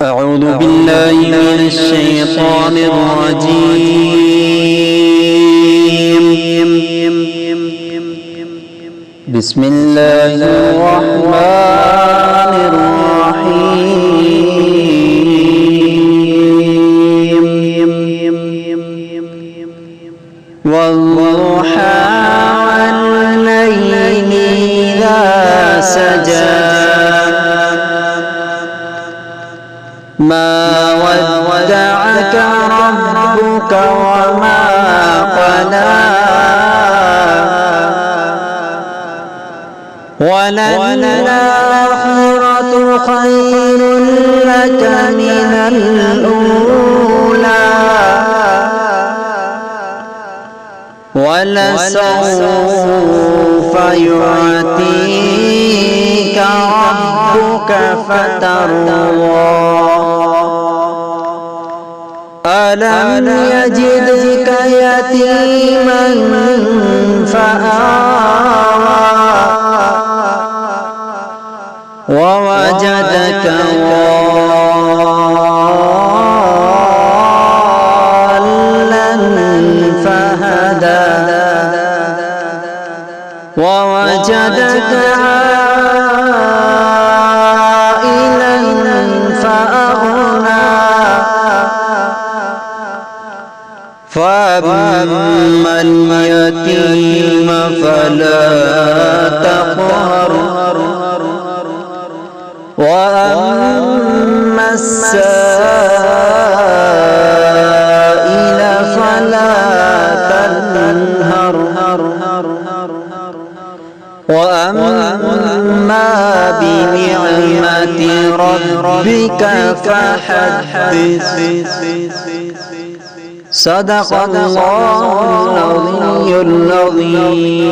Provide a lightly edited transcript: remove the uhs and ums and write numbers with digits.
أعوذ بالله من الشيطان الرجيم. بسم الله الرحمن الرحيم. والضحى والليل إذا سجى ما ودعك ربك وما قلى وللآخرة خير لك من الأولى ولسوف يعطيك ربك فترضى ألم يجدك يتيما فآوى ووجدك ضالا فهدى ووجدك عائلا فأغنى فأما اليتيم فلا تقهر وأما السائل فلا تنهر وأما بنعمة ربك فحدث. صدق الله العظيم.